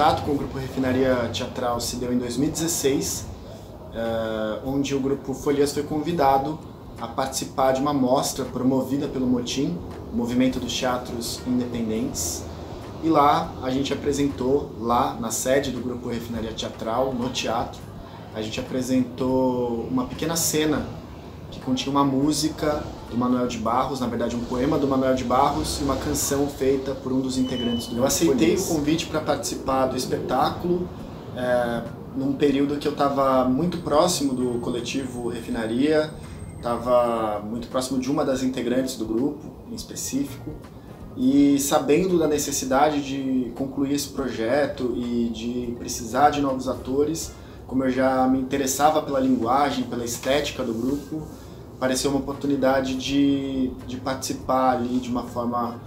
contato com o Grupo Refinaria Teatral se deu em 2016, onde o Grupo Folias foi convidado a participar de uma mostra promovida pelo MOTIM, Movimento dos Teatros Independentes. E lá a gente apresentou, lá na sede do Grupo Refinaria Teatral, no teatro, a gente apresentou uma pequena cena que continha uma música do Manuel de Barros, na verdade um poema do Manuel de Barros e uma canção feita por um dos integrantes do Grupo. Eu aceitei o convite para participar do espetáculo num período que eu estava muito próximo do coletivo Refinaria, estava muito próximo de uma das integrantes do grupo, em específico, e sabendo da necessidade de concluir esse projeto e de precisar de novos atores, como eu já me interessava pela linguagem, pela estética do grupo, pareceu uma oportunidade de participar ali de uma forma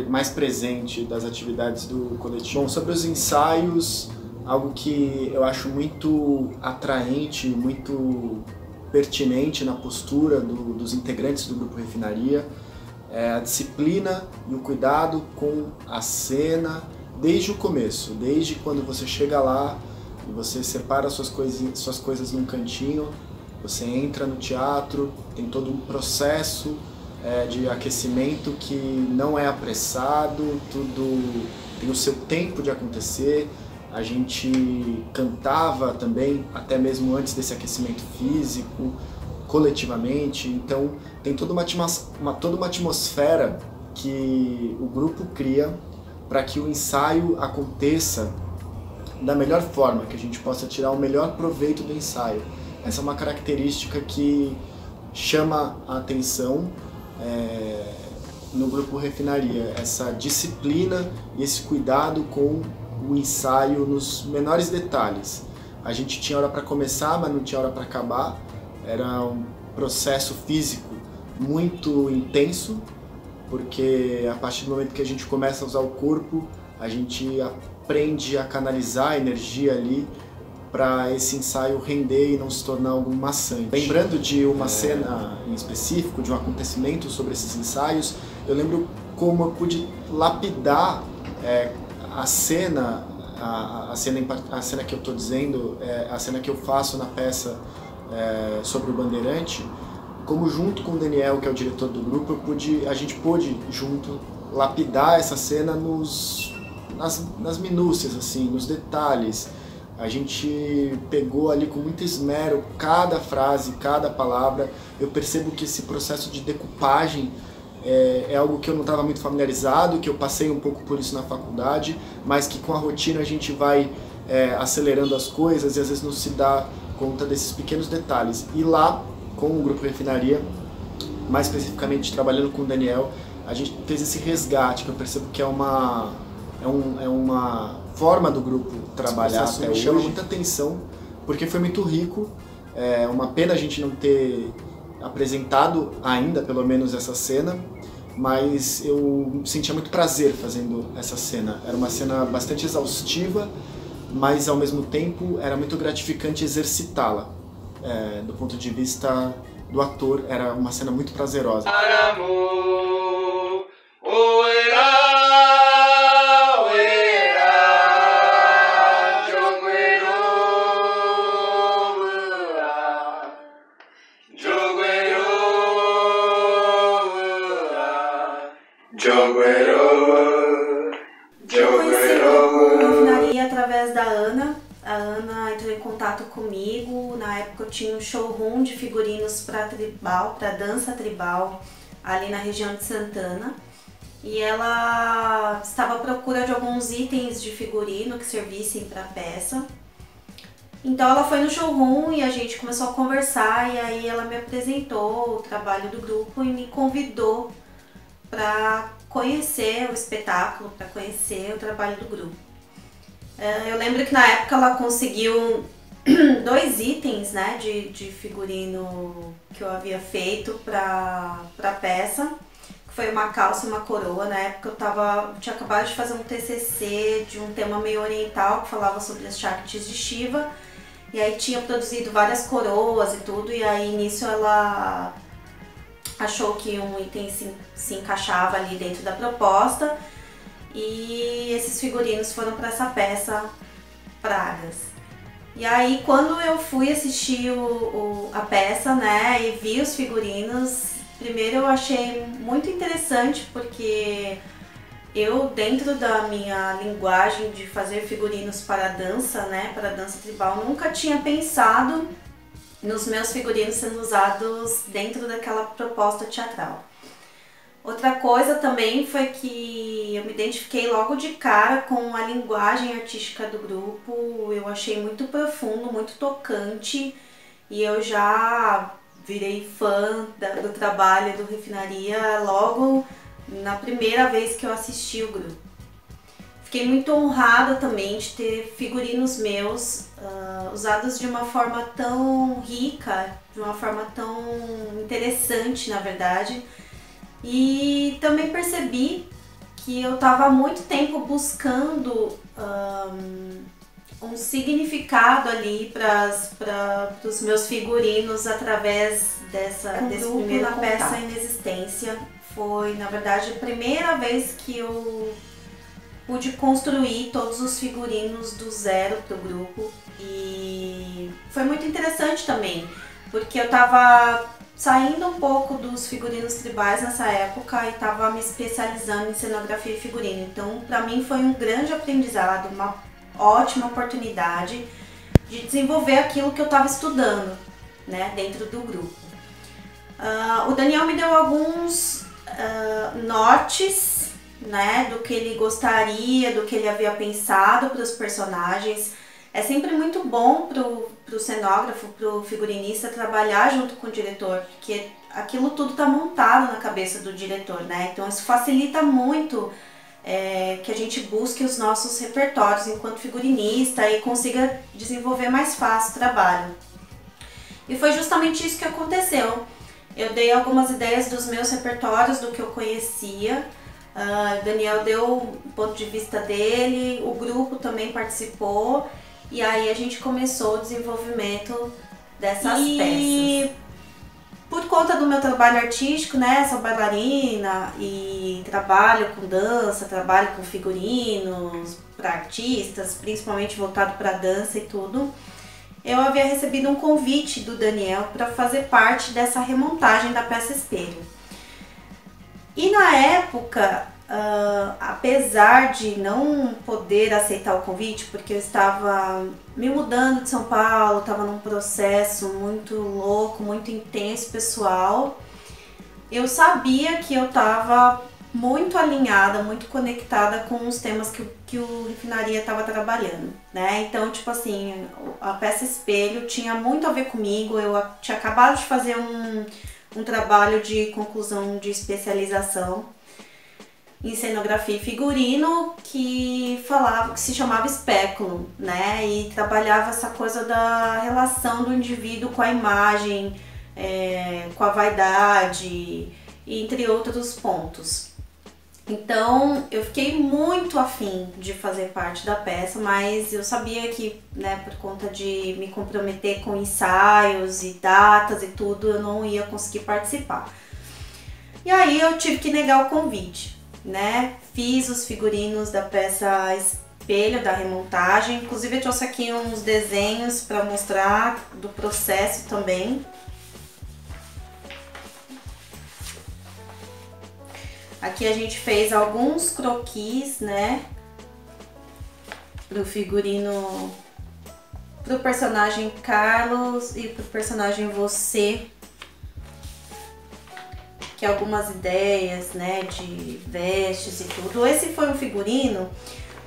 mais presente das atividades do coletivo. Bom, sobre os ensaios, algo que eu acho muito atraente, muito pertinente na postura dos integrantes do Grupo Refinaria, é a disciplina e o cuidado com a cena desde o começo, desde quando você chega lá e você separa suas coisas num cantinho, você entra no teatro, tem todo um processo de aquecimento que não é apressado, tudo tem o seu tempo de acontecer. A gente cantava também, até mesmo antes desse aquecimento físico, coletivamente, então tem toda uma atmosfera que o grupo cria para que o ensaio aconteça da melhor forma, que a gente possa tirar o melhor proveito do ensaio. Essa é uma característica que chama a atenção no Grupo Refinaria, essa disciplina e esse cuidado com o ensaio nos menores detalhes. A gente tinha hora para começar, mas não tinha hora para acabar. Era um processo físico muito intenso, porque a partir do momento que a gente começa a usar o corpo, a gente aprende a canalizar a energia ali para esse ensaio render e não se tornar algo maçante. Lembrando de uma cena em específico, de um acontecimento sobre esses ensaios, eu lembro como eu pude lapidar a cena que eu estou dizendo, a cena que eu faço na peça sobre o Bandeirante, como junto com o Daniel, que é o diretor do grupo, a gente pôde junto lapidar essa cena nas minúcias, assim, nos detalhes. A gente pegou ali com muito esmero cada frase, cada palavra. Eu percebo que esse processo de decupagem é algo que eu não estava muito familiarizado, que eu passei um pouco por isso na faculdade, mas que com a rotina a gente vai acelerando as coisas e às vezes não se dá conta desses pequenos detalhes. E lá, com o Grupo Refinaria, mais especificamente trabalhando com o Daniel, a gente fez esse resgate, que eu percebo que é uma forma do grupo trabalhar até hoje. Chama muita atenção, porque foi muito rico. É uma pena a gente não ter apresentado ainda, pelo menos, essa cena, mas eu sentia muito prazer fazendo essa cena. Era uma cena bastante exaustiva, mas ao mesmo tempo era muito gratificante exercitá-la. Do ponto de vista do ator, era uma cena muito prazerosa. Eu conheci o Refinaria através da Ana. A Ana entrou em contato comigo. Na época eu tinha um showroom de figurinos para tribal, para dança tribal, ali na região de Santana. E ela estava à procura de alguns itens de figurino que servissem para a peça. Então ela foi no showroom e a gente começou a conversar, e aí ela me apresentou o trabalho do grupo e me convidou para conhecer o espetáculo, para conhecer o trabalho do grupo. Eu lembro que na época ela conseguiu 2 itens, né, de figurino que eu havia feito para a peça, que foi uma calça e uma coroa. Na época eu tinha acabado de fazer um TCC de um tema meio oriental que falava sobre as Shaktis de Shiva, e aí tinha produzido várias coroas e tudo, e aí nisso ela achou que um item se encaixava ali dentro da proposta. e esses figurinos foram para essa peça Pragas. E aí quando eu fui assistir a peça, né, e vi os figurinos, primeiro eu achei muito interessante porque eu, dentro da minha linguagem de fazer figurinos para dança, né, para dança tribal, nunca tinha pensado nos meus figurinos sendo usados dentro daquela proposta teatral. Outra coisa também foi que eu me identifiquei logo de cara com a linguagem artística do grupo, eu achei muito profundo, muito tocante, e eu já virei fã do trabalho do Refinaria logo na primeira vez que eu assisti o grupo. Fiquei muito honrada também de ter figurinos meus usados de uma forma tão rica, de uma forma tão interessante, na verdade. E também percebi que eu estava há muito tempo buscando um significado ali para os meus figurinos através desse primeiro contato. Peça Inexistência. Foi, na verdade, a primeira vez que eu pude construir todos os figurinos do zero pro grupo, e foi muito interessante também, porque eu estava saindo um pouco dos figurinos tribais nessa época e estava me especializando em cenografia e figurino. Então, para mim foi um grande aprendizado, uma ótima oportunidade de desenvolver aquilo que eu estava estudando, né, dentro do grupo. O Daniel me deu alguns nortes, né, do que ele gostaria, do que ele havia pensado para os personagens. É sempre muito bom pro cenógrafo, pro figurinista trabalhar junto com o diretor, porque aquilo tudo está montado na cabeça do diretor, né? Então isso facilita muito que a gente busque os nossos repertórios enquanto figurinista e consiga desenvolver mais fácil o trabalho. E foi justamente isso que aconteceu. Eu dei algumas ideias dos meus repertórios, do que eu conhecia. Daniel deu o ponto de vista dele, o grupo também participou, e aí a gente começou o desenvolvimento dessas peças. Por conta do meu trabalho artístico, né, sou bailarina e trabalho com dança, trabalho com figurinos para artistas, principalmente voltado para dança e tudo, eu havia recebido um convite do Daniel para fazer parte dessa remontagem da peça Espelho. E na época, apesar de não poder aceitar o convite, porque eu estava me mudando de São Paulo, estava num processo muito louco, muito intenso pessoal, eu sabia que eu estava muito alinhada, muito conectada com os temas que o Refinaria estava trabalhando, né? Então, tipo assim, a peça Espelho tinha muito a ver comigo. Eu tinha acabado de fazer um trabalho de conclusão de especialização em cenografia e figurino que se chamava Espéculo, né? E trabalhava essa coisa da relação do indivíduo com a imagem, com a vaidade, entre outros pontos. Então eu fiquei muito afim de fazer parte da peça, mas eu sabia que, né, por conta de me comprometer com ensaios e datas e tudo, eu não ia conseguir participar. E aí eu tive que negar o convite, né? Fiz os figurinos da peça Espelho, da remontagem, inclusive eu trouxe aqui uns desenhos para mostrar do processo também. Aqui a gente fez alguns croquis, né, pro figurino, pro personagem Carlos e pro personagem Você, que é algumas ideias, né, de vestes e tudo. Esse foi um figurino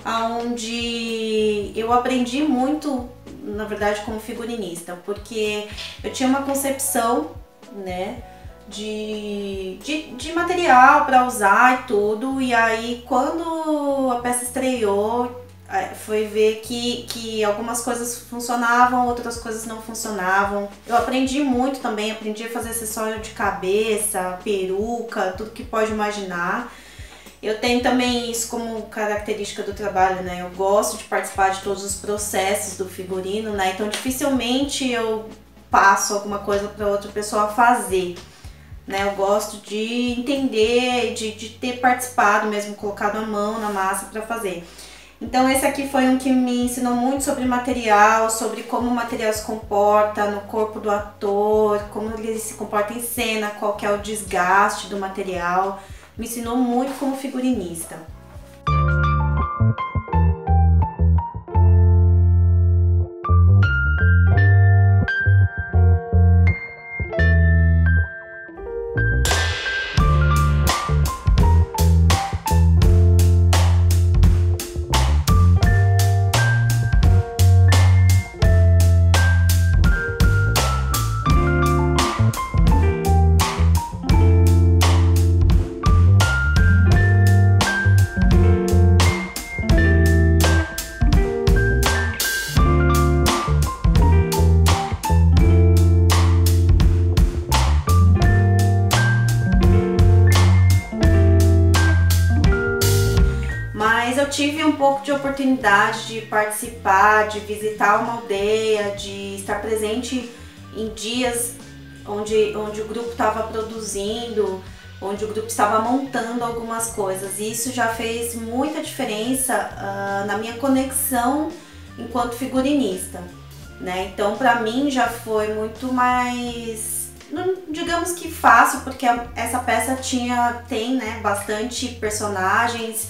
onde eu aprendi muito, na verdade, como figurinista, porque eu tinha uma concepção, né, de material para usar e tudo, e aí quando a peça estreou, foi ver que algumas coisas funcionavam, outras coisas não funcionavam. Eu aprendi muito também, aprendi a fazer acessório de cabeça, peruca, tudo que pode imaginar. Eu tenho também isso como característica do trabalho, né? Eu gosto de participar de todos os processos do figurino, né? Então dificilmente eu passo alguma coisa para outra pessoa fazer, né? Eu gosto de entender, de ter participado mesmo, colocado a mão na massa para fazer. Então esse aqui foi um que me ensinou muito sobre material, sobre como o material se comporta no corpo do ator, como ele se comporta em cena, qual que é o desgaste do material. Me ensinou muito como figurinista. Mas eu tive um pouco de oportunidade de participar, de visitar uma aldeia, de estar presente em dias onde o grupo estava produzindo, onde o grupo estava montando algumas coisas. E isso já fez muita diferença na minha conexão enquanto figurinista, né? Então para mim já foi muito mais, digamos que fácil, porque essa peça tem, né, bastante personagens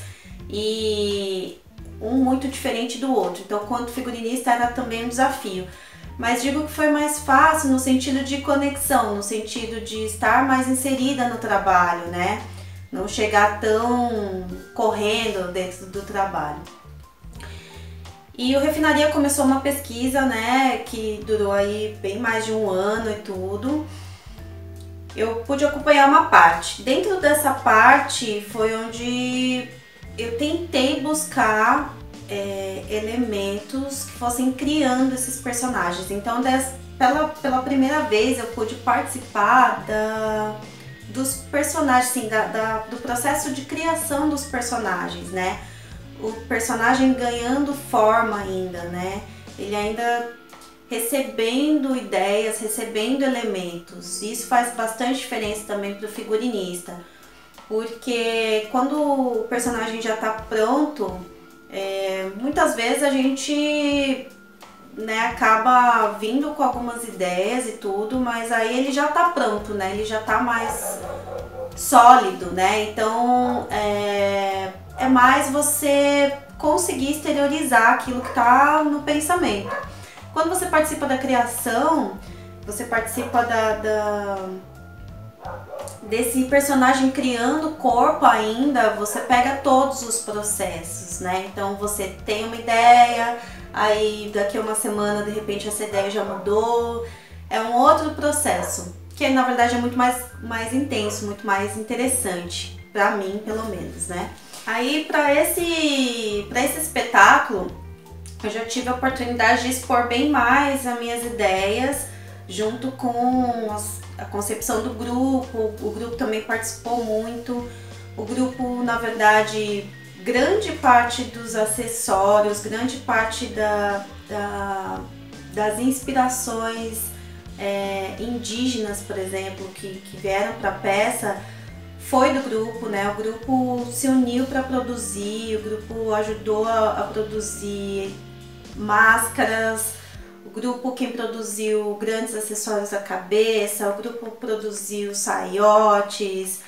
e um muito diferente do outro. Então, quanto figurinista era também um desafio. Mas digo que foi mais fácil no sentido de conexão, no sentido de estar mais inserida no trabalho, né? Não chegar tão correndo dentro do trabalho. E o Refinaria começou uma pesquisa, né, que durou aí bem mais de um ano e tudo. Eu pude acompanhar uma parte. Dentro dessa parte foi onde eu tentei buscar elementos que fossem criando esses personagens. Então, pela primeira vez eu pude participar dos personagens, assim, do processo de criação dos personagens, né? O personagem ganhando forma ainda, né? Ele ainda recebendo ideias, recebendo elementos. Isso faz bastante diferença também para o figurinista. Porque quando o personagem já está pronto, muitas vezes a gente, né, acaba vindo com algumas ideias e tudo, mas aí ele já está pronto, né? Ele já está mais sólido, né? Então é mais você conseguir exteriorizar aquilo que está no pensamento. Quando você participa da criação, você participa desse personagem criando corpo ainda, você pega todos os processos, né? Então você tem uma ideia, aí daqui a uma semana de repente essa ideia já mudou, é um outro processo, que na verdade é muito mais intenso, muito mais interessante, pra mim pelo menos, né? Aí para esse espetáculo, eu já tive a oportunidade de expor bem mais as minhas ideias, junto com a concepção do grupo. O grupo também participou muito. O grupo, na verdade, grande parte dos acessórios, grande parte das inspirações indígenas, por exemplo, que vieram para a peça, foi do grupo, né? O grupo se uniu para produzir, o grupo ajudou a produzir máscaras, o grupo quem produziu grandes acessórios da cabeça, o grupo produziu saiotes,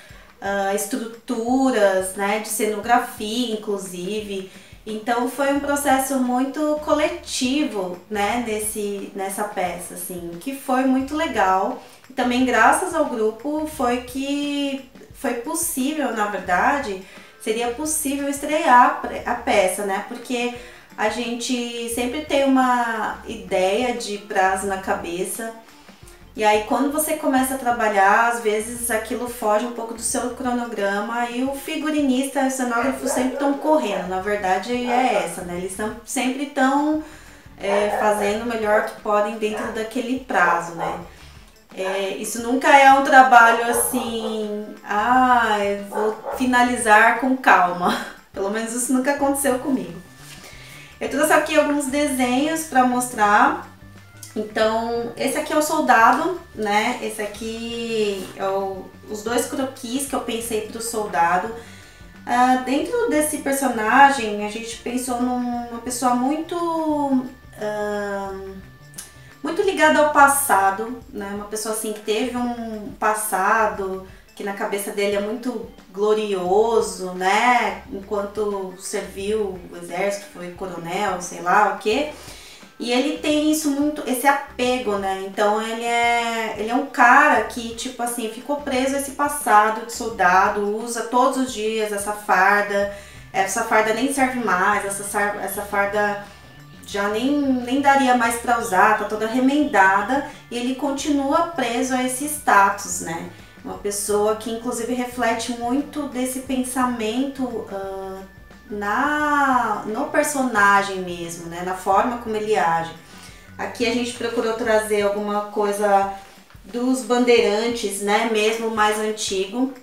estruturas, né, de cenografia inclusive. Então foi um processo muito coletivo, né, nessa peça, assim, que foi muito legal. E também graças ao grupo foi possível, na verdade, seria possível estrear a peça, né, porque a gente sempre tem uma ideia de prazo na cabeça, e aí quando você começa a trabalhar, às vezes aquilo foge um pouco do seu cronograma e o figurinista e o cenógrafo sempre estão correndo. Na verdade é essa, né? Eles sempre estão fazendo o melhor que podem dentro daquele prazo, né? Isso nunca é um trabalho assim, eu vou finalizar com calma. Pelo menos isso nunca aconteceu comigo. Eu trouxe aqui alguns desenhos para mostrar. Então, esse aqui é o soldado, né? Esse aqui é os 2 croquis que eu pensei pro soldado. Dentro desse personagem, a gente pensou numa pessoa muito ligada ao passado, né? Uma pessoa assim que teve um passado que na cabeça dele é muito glorioso, né? Enquanto serviu o exército, foi coronel, sei lá o quê. E ele tem isso muito, esse apego, né? Então ele é um cara que, tipo assim, ficou preso a esse passado de soldado, usa todos os dias essa farda nem serve mais, essa farda já nem daria mais para usar, tá toda remendada, e ele continua preso a esse status, né? Uma pessoa que inclusive reflete muito desse pensamento no personagem mesmo, né? Na forma como ele age. Aqui a gente procurou trazer alguma coisa dos bandeirantes, né? Mesmo mais antigo.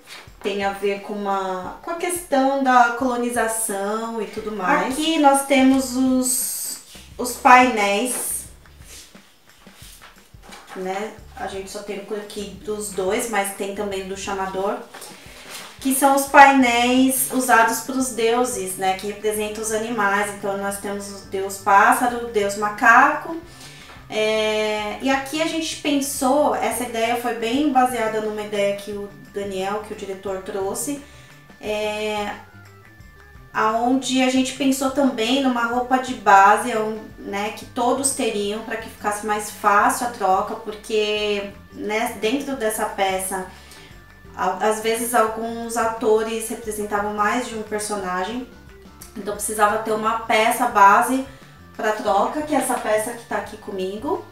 Tem a ver com a questão da colonização e tudo mais. Aqui nós temos os painéis, né? A gente só tem por aqui dos 2, mas tem também do chamador, que são os painéis usados para os deuses, né? Que representam os animais. Então nós temos o deus pássaro, o deus macaco. E aqui a gente pensou, essa ideia foi bem baseada numa ideia que o Daniel, que o diretor trouxe, aonde a gente pensou também numa roupa de base, né, que todos teriam para que ficasse mais fácil a troca, porque, né, dentro dessa peça, às vezes alguns atores representavam mais de um personagem, então precisava ter uma peça base para troca, que é essa peça que está aqui comigo.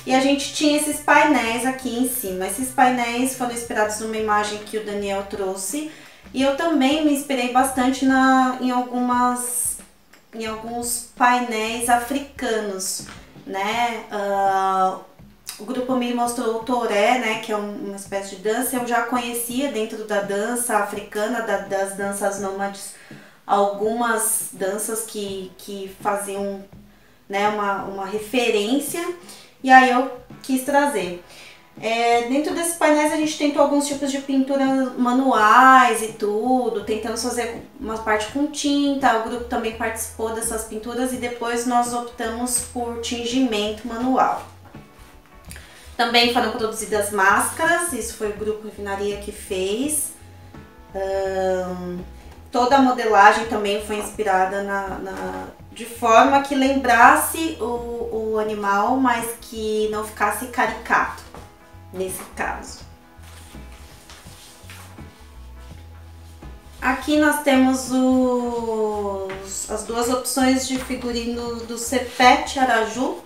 E a gente tinha esses painéis aqui em cima. Esses painéis foram inspirados numa imagem que o Daniel trouxe. E eu também me inspirei bastante em alguns painéis africanos, né? O grupo me mostrou o toré, né? Que é uma espécie de dança. Eu já conhecia dentro da dança africana, das danças nômades, algumas danças que faziam, né, uma referência. E aí eu quis trazer. Dentro desses painéis a gente tentou alguns tipos de pintura manuais e tudo, tentamos fazer uma parte com tinta, o grupo também participou dessas pinturas e depois nós optamos por tingimento manual. Também foram produzidas máscaras, isso foi o grupo Refinaria que fez. Toda a modelagem também foi inspirada de forma que lembrasse o animal, mas que não ficasse caricato, nesse caso. Aqui nós temos as 2 opções de figurino do Cepete Araju.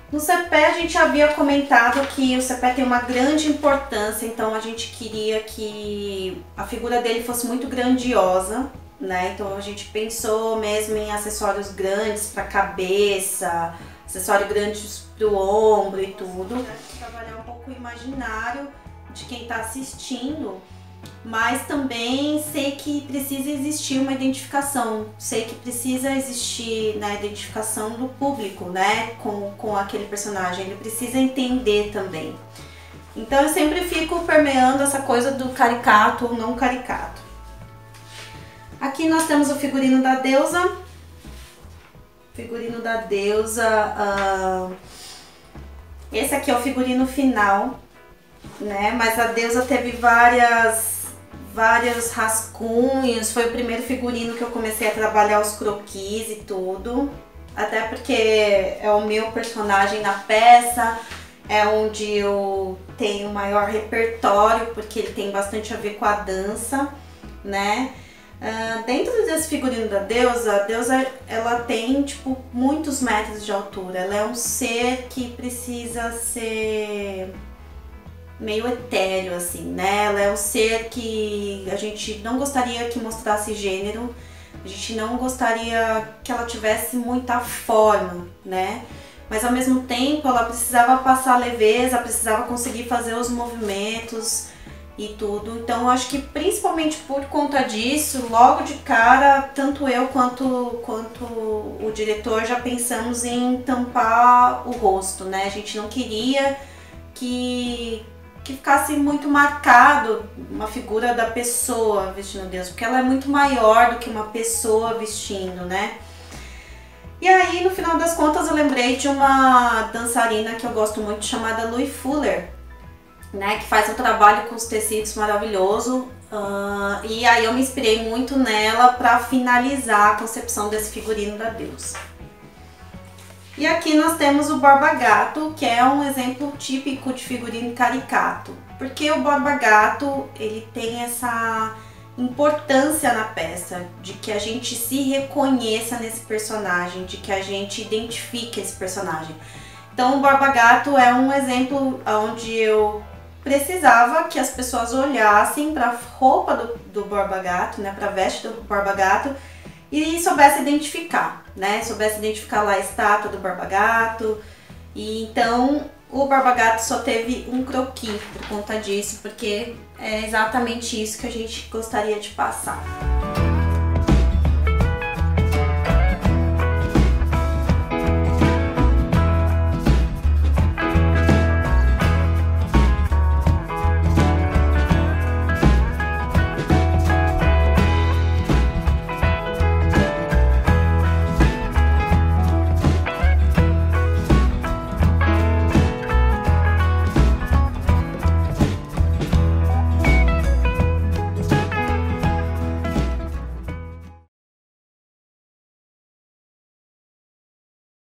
No cepé a gente havia comentado que o cepé tem uma grande importância, então a gente queria que a figura dele fosse muito grandiosa, né? Então a gente pensou mesmo em acessórios grandes para a cabeça, acessórios grandes para o ombro e tudo. Trabalhar um pouco o imaginário de quem está assistindo, mas também sei que precisa existir uma identificação, sei que precisa existir na identificação do público, né, com aquele personagem, ele precisa entender também. Então eu sempre fico permeando essa coisa do caricato ou não caricato. Aqui nós temos o figurino da deusa. Figurino da deusa, esse aqui é o figurino final, né, mas a deusa teve vários rascunhos, foi o primeiro figurino que eu comecei a trabalhar os croquis e tudo, até porque é o meu personagem na peça, é onde eu tenho maior repertório, porque ele tem bastante a ver com a dança, né? Dentro desse figurino da deusa, a deusa ela tem tipo muitos metros de altura, ela é um ser que precisa ser meio etéreo, assim, né? Ela é um ser que a gente não gostaria que mostrasse gênero, a gente não gostaria que ela tivesse muita forma, né? Mas ao mesmo tempo ela precisava passar leveza, precisava conseguir fazer os movimentos e tudo. Então eu acho que principalmente por conta disso, logo de cara, tanto eu quanto o diretor já pensamos em tampar o rosto, né? A gente não queria que ficasse muito marcado uma figura da pessoa vestindo Deus, porque ela é muito maior do que uma pessoa vestindo, né? E aí, no final das contas, eu lembrei de uma dançarina que eu gosto muito, chamada Louie Fuller, né, que faz um trabalho com os tecidos maravilhoso, e aí eu me inspirei muito nela para finalizar a concepção desse figurino da deusa. E aqui nós temos o Borba Gato, que é um exemplo típico de figurino caricato, porque o Borba Gato, ele tem essa importância na peça, de que a gente se reconheça nesse personagem, de que a gente identifique esse personagem. Então o Borba Gato é um exemplo onde eu precisava que as pessoas olhassem para a roupa do Borba Gato, né, para a veste do Borba Gato, e soubesse identificar, né, soubesse identificar lá a estátua do Borba Gato. E então o Borba Gato só teve um croquis por conta disso, porque é exatamente isso que a gente gostaria de passar.